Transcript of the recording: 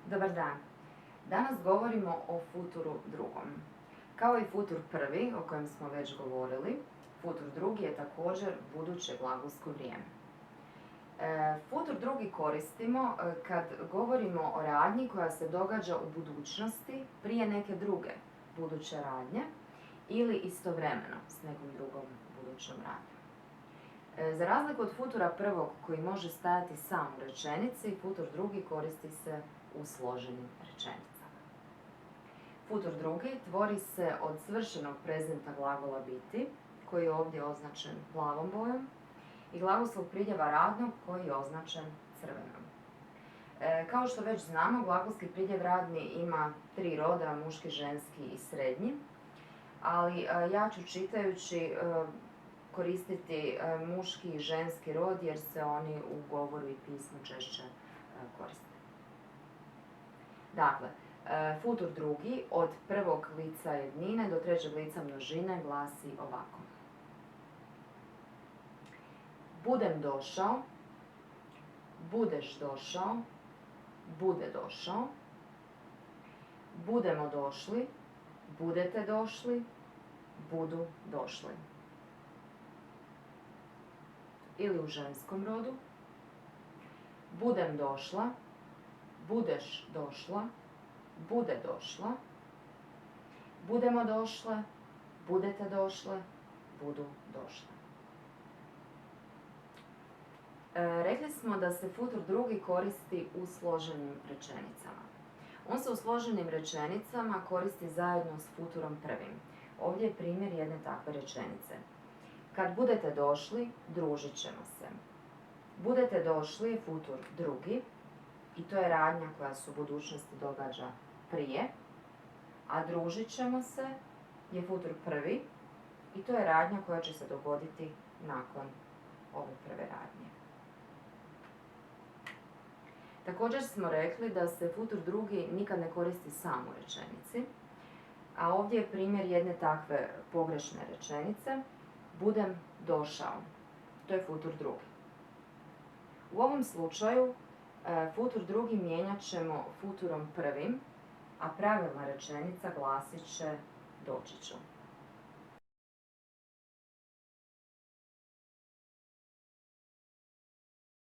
Dobar dan. Danas govorimo o futuru drugom. Kao i futur prvi, o kojem smo već govorili, futur drugi je također buduće glagolsko vrijeme. Futur drugi koristimo kad govorimo o radnji koja se događa u budućnosti prije neke druge buduće radnje ili istovremeno s nekom drugom budućom radnjom. Za razliku od futura prvog koji može stajati sam u rečenici, futur drugi koristi se u složenim rečenicama. Futur drugi tvori se od svršenog prezenta glagola biti, koji je ovdje označen plavom bojom, i glagolskog pridjeva radnog koji je označen crvenom. Kao što već znamo, glagolski pridjev radni ima 3 roda, muški, ženski i srednji, ali ja ću čitajući koristiti muški i ženski rod jer se oni u govoru i pismu češće koriste. Dakle, futur drugi od prvog lica jednine do trećeg lica množine glasi ovako. Budem došao, budeš došao, bude došao, budemo došli, budete došli, budu došli. Ili u ženskom rodu. Budem došla, budeš došla, bude došla, budemo došle, budete došle, budu došle. Rekli smo da se futur drugi koristi u složenim rečenicama. On se u složenim rečenicama koristi zajedno s futurom prvim. Ovdje je primjer jedne takve rečenice. Kad budete došli, družit ćemo se. Budete došli je futur drugi i to je radnja koja se u budućnosti događa prije, a družit ćemo se je futur prvi i to je radnja koja će se dogoditi nakon ove prve radnje. Također smo rekli da se futur drugi nikad ne koristi sam u rečenici, a ovdje je primjer jedne takve pogrešne rečenice. Budem došao. To je futur drugi. U ovom slučaju futur drugi mijenjat ćemo futurom prvim, a pravilna rečenica glasit će doći ću.